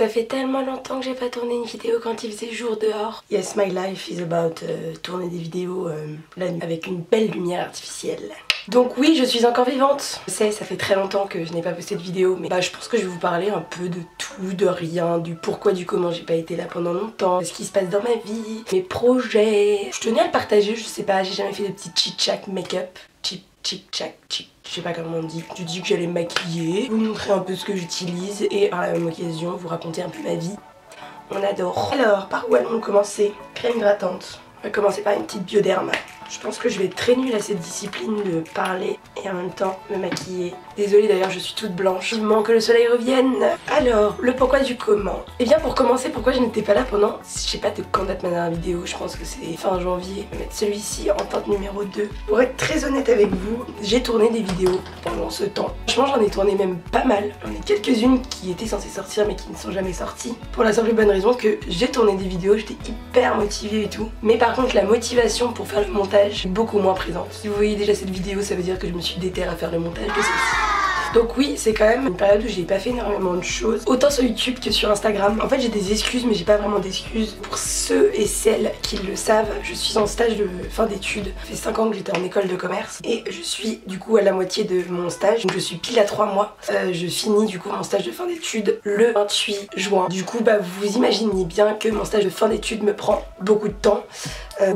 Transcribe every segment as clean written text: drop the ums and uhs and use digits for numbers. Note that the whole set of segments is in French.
Ça fait tellement longtemps que j'ai pas tourné une vidéo quand il faisait jour dehors. Yes, my life is about tourner des vidéos la nuit avec une belle lumière artificielle. Donc oui, je suis encore vivante. Je sais, ça fait très longtemps que je n'ai pas posté de vidéo, mais je pense que je vais vous parler un peu de tout, de rien, du pourquoi, du comment j'ai pas été là pendant longtemps, ce qui se passe dans ma vie, mes projets. Je tenais à le partager, je sais pas, j'ai jamais fait de petits chit-chat make-up. Chit-chat, je sais pas comment on dit. Je dis que j'allais me maquiller, vous montrer un peu ce que j'utilise et par la même occasion vous raconter un peu ma vie. On adore. Alors, par où allons-nous commencer? Crème hydratante. On va commencer par une petite bioderme. Je pense que je vais être très nulle à cette discipline de parler et en même temps me maquiller. Désolée d'ailleurs, je suis toute blanche. Vivement que le soleil revienne. Alors, le pourquoi du comment. Et bien pour commencer, pourquoi je n'étais pas là pendant, je sais pas de quand date ma dernière vidéo, je pense que c'est fin janvier. Je vais mettre celui-ci en teinte numéro 2. Pour être très honnête avec vous, j'ai tourné des vidéos pendant ce temps. Franchement, j'en ai tourné même pas mal. J'en ai quelques-unes qui étaient censées sortir mais qui ne sont jamais sorties. Pour la simple et bonne raison que j'ai tourné des vidéos, j'étais hyper motivée et tout. Mais par contre, la motivation pour faire le montage est beaucoup moins présente. Si vous voyez déjà cette vidéo, ça veut dire que je me suis déterrée à faire le montage de celle-ci. Donc oui, c'est quand même une période où j'ai pas fait énormément de choses, autant sur YouTube que sur Instagram. En fait, j'ai des excuses, mais j'ai pas vraiment d'excuses. Pour ceux et celles qui le savent, je suis en stage de fin d'études. Ça fait 5 ans que j'étais en école de commerce et je suis du coup à la moitié de mon stage. Donc je suis pile à 3 mois. Je finis du coup mon stage de fin d'études le 28 juin. Du coup, vous imaginez bien que mon stage de fin d'études me prend beaucoup de temps.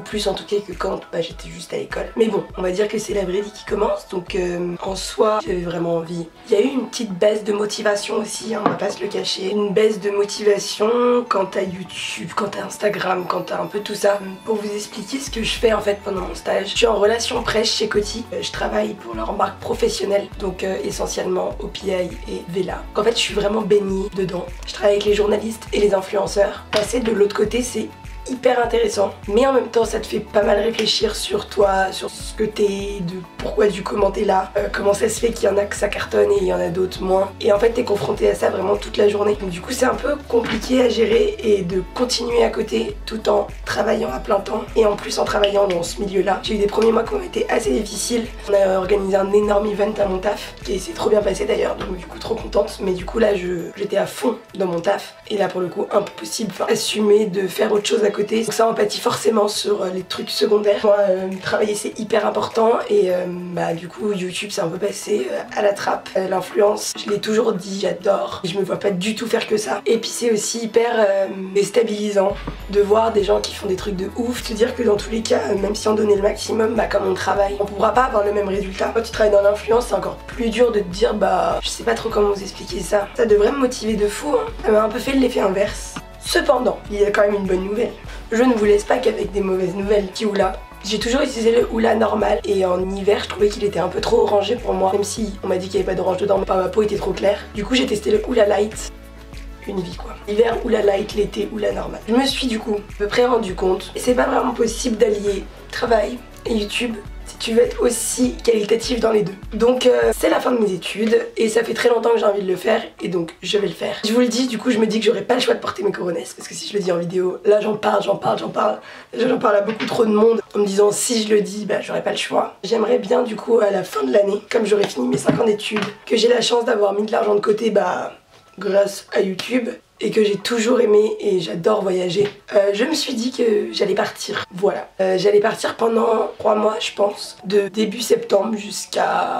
Plus en tout cas que quand j'étais juste à l'école. Mais bon, on va dire que c'est la vraie vie qui commence, donc en soi, j'avais vraiment envie. Il y a eu une petite baisse de motivation aussi, hein, on va pas se le cacher. Une baisse de motivation quant à YouTube, quant à Instagram, quant à un peu tout ça. Pour vous expliquer ce que je fais en fait pendant mon stage, je suis en relation presse chez Coty. Je travaille pour leur marque professionnelle, donc essentiellement OPI et Vela. En fait, je suis vraiment baignée dedans. Je travaille avec les journalistes et les influenceurs. Passer de l'autre côté, c'est hyper intéressant, mais en même temps ça te fait pas mal réfléchir sur toi, sur ce que t'es, de pourquoi du comment t'es là, comment ça se fait qu'il y en a que ça cartonne et il y en a d'autres moins, et en fait t'es confronté à ça vraiment toute la journée. Donc du coup c'est un peu compliqué à gérer et de continuer à côté tout en travaillant à plein temps et en plus en travaillant dans ce milieu là. J'ai eu des premiers mois qui ont été assez difficiles. On a organisé un énorme event à mon taf et c'est trop bien passé d'ailleurs, donc du coup trop contente, mais du coup là j'étais à fond dans mon taf et là pour le coup impossible, assumer de faire autre chose à côté. Donc ça empathie forcément sur les trucs secondaires. Moi, travailler c'est hyper important et du coup YouTube c'est un peu passé à la trappe. L'influence, je l'ai toujours dit, j'adore. Je me vois pas du tout faire que ça. Et puis c'est aussi hyper déstabilisant de voir des gens qui font des trucs de ouf, te dire que dans tous les cas, même si on donnait le maximum, comme on travaille, on pourra pas avoir le même résultat. Quand tu travailles dans l'influence, c'est encore plus dur de te dire je sais pas trop comment vous expliquer ça. Ça devrait me motiver de fou, hein. Ça m'a un peu fait l'effet inverse. Cependant, il y a quand même une bonne nouvelle. Je ne vous laisse pas qu'avec des mauvaises nouvelles. Petit Hoola. J'ai toujours utilisé le Hoola normal et en hiver je trouvais qu'il était un peu trop orangé pour moi. Même si on m'a dit qu'il n'y avait pas d'orange dedans, mais ma peau était trop claire. Du coup j'ai testé le Hoola Light. Une vie quoi. L'hiver Hoola Light, l'été Hoola normal. Je me suis du coup à peu près rendu compte. Et c'est pas vraiment possible d'allier travail et YouTube si tu veux être aussi qualitatif dans les deux. Donc c'est la fin de mes études et ça fait très longtemps que j'ai envie de le faire et donc je vais le faire. Je vous le dis, du coup je me dis que j'aurais pas le choix de porter mes coronesses parce que si je le dis en vidéo, là j'en parle à beaucoup trop de monde en me disant si je le dis, j'aurais pas le choix. J'aimerais bien du coup à la fin de l'année, comme j'aurais fini mes 5 ans d'études, que j'ai la chance d'avoir mis de l'argent de côté grâce à YouTube et que j'ai toujours aimé et j'adore voyager. Je me suis dit que j'allais partir, voilà. J'allais partir pendant 3 mois je pense, de début septembre jusqu'à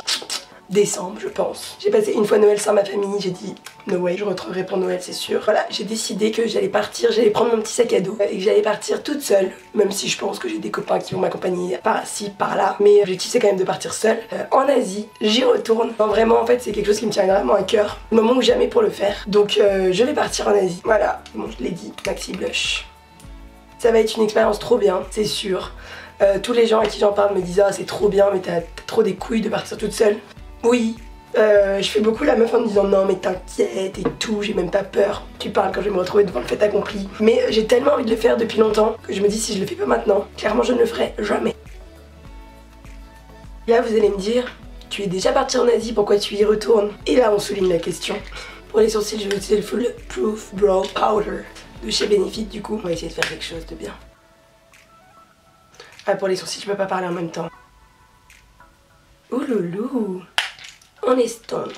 décembre je pense. J'ai passé une fois Noël sans ma famille, j'ai dit no way, je rentrerai pour Noël c'est sûr. Voilà, j'ai décidé que j'allais partir, j'allais prendre mon petit sac à dos et que j'allais partir toute seule, même si je pense que j'ai des copains qui vont m'accompagner par-ci, par-là. Mais l'objectif c'est quand même de partir seule. En Asie, j'y retourne. Non, vraiment en fait c'est quelque chose qui me tient vraiment à cœur. Le moment où jamais pour le faire. Donc je vais partir en Asie. Voilà, bon je l'ai dit, Maxi Blush. Ça va être une expérience trop bien, c'est sûr. Tous les gens à qui j'en parle me disent ah c'est trop bien mais t'as trop des couilles de partir toute seule. Oui, je fais beaucoup la meuf en me disant non mais t'inquiète et tout, j'ai même pas peur. Tu parles quand je vais me retrouver devant le fait accompli. Mais j'ai tellement envie de le faire depuis longtemps que je me dis si je le fais pas maintenant, clairement je ne le ferai jamais. Là vous allez me dire, tu es déjà parti en Asie, pourquoi tu y retournes? Et là on souligne la question. Pour les sourcils je vais utiliser le Full Proof Brow Powder de chez Benefit du coup. On va essayer de faire quelque chose de bien. Ah pour les sourcils je peux pas parler en même temps. Ouh loulou. On estompe.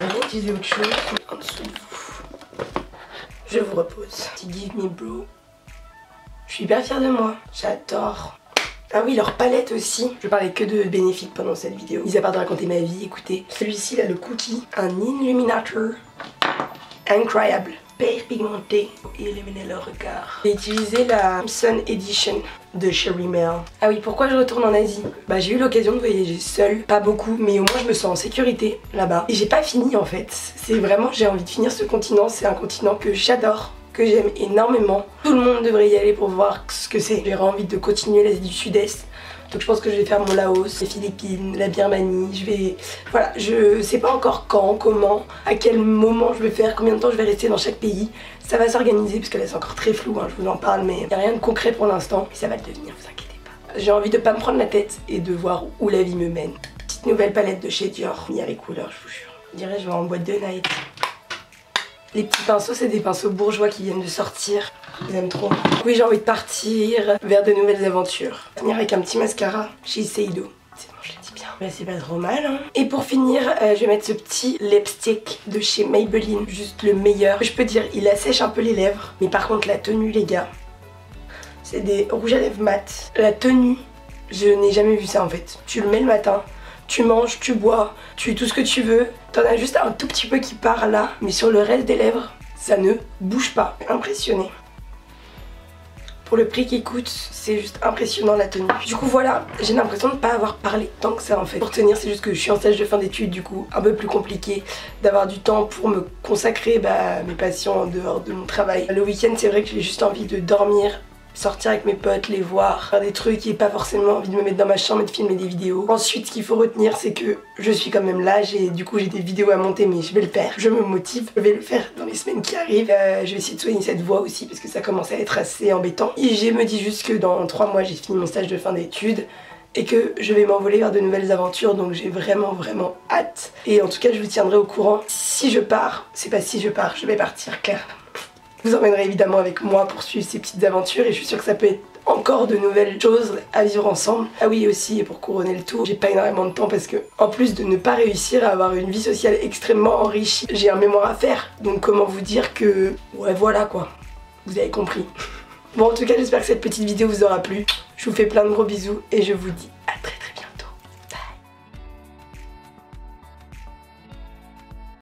On va utiliser autre chose en dessous de vous. je vous repose. Give me bro. Je suis hyper fière de moi, j'adore. Ah oui, leur palette aussi. Je parlais que de bénéfiques pendant cette vidéo. Mis à part de raconter ma vie, écoutez. Celui-ci, là, le cookie, un illuminateur incroyable. Pigmenté pour illuminer le regard. J'ai utilisé la Sun Edition de Sherry Mail. Ah oui, pourquoi je retourne en Asie? Bah j'ai eu l'occasion de voyager seule, pas beaucoup, mais au moins je me sens en sécurité là-bas. Et j'ai pas fini en fait. C'est vraiment, j'ai envie de finir ce continent, c'est un continent que j'adore, que j'aime énormément. Tout le monde devrait y aller pour voir ce que c'est. J'aurais envie de continuer l'Asie du Sud-Est. Donc je pense que je vais faire mon Laos, les Philippines, la Birmanie, je vais... Voilà, je sais pas encore quand, comment, à quel moment je vais faire, combien de temps je vais rester dans chaque pays. Ça va s'organiser parce que là c'est encore très flou, hein, je vous en parle, mais il n'y a rien de concret pour l'instant. Et ça va le devenir, vous inquiétez pas. J'ai envie de pas me prendre la tête et de voir où la vie me mène. Petite nouvelle palette de chez Dior, il y a les couleurs, je vous jure. Je dirais je vais en boîte de night. Les petits pinceaux, c'est des pinceaux bourgeois qui viennent de sortir. J'aime trop. Oui, j'ai envie de partir vers de nouvelles aventures. Finir avec un petit mascara chez Seido. C'est bon, je le dis bien. Mais c'est pas trop mal, hein. Et pour finir, je vais mettre ce petit lipstick de chez Maybelline. Juste le meilleur. Je peux dire, il assèche un peu les lèvres. Mais par contre, la tenue, les gars, c'est des rouges à lèvres mat. La tenue, je n'ai jamais vu ça en fait. Tu le mets le matin. Tu manges, tu bois, tu tout ce que tu veux. T'en as juste un tout petit peu qui part là. Mais sur le reste des lèvres, ça ne bouge pas. Impressionné. Pour le prix qu'il coûte, c'est juste impressionnant la tenue. Du coup voilà, j'ai l'impression de ne pas avoir parlé tant que ça en fait. Pour tenir, c'est juste que je suis en stage de fin d'études, du coup un peu plus compliqué d'avoir du temps pour me consacrer à mes passions en dehors de mon travail. Le week-end, c'est vrai que j'ai juste envie de dormir, sortir avec mes potes, les voir, faire des trucs et pas forcément envie de me mettre dans ma chambre et de filmer des vidéos. Ensuite, ce qu'il faut retenir, c'est que je suis quand même là, j'ai des vidéos à monter, mais je vais le faire. Je me motive, je vais le faire dans les semaines qui arrivent. Je vais essayer de soigner cette voix aussi parce que ça commence à être assez embêtant. Et je me dis juste que dans 3 mois, j'ai fini mon stage de fin d'études et que je vais m'envoler vers de nouvelles aventures, donc j'ai vraiment hâte. Et en tout cas, je vous tiendrai au courant. Si je pars, c'est pas si je pars, je vais partir clairement. Je vous emmènerai évidemment avec moi pour suivre ces petites aventures et je suis sûre que ça peut être encore de nouvelles choses à vivre ensemble. Ah oui aussi, et pour couronner le tout, j'ai pas énormément de temps parce que en plus de ne pas réussir à avoir une vie sociale extrêmement enrichie, j'ai un mémoire à faire. Donc comment vous dire que... Ouais voilà quoi, vous avez compris. Bon en tout cas j'espère que cette petite vidéo vous aura plu. Je vous fais plein de gros bisous et je vous dis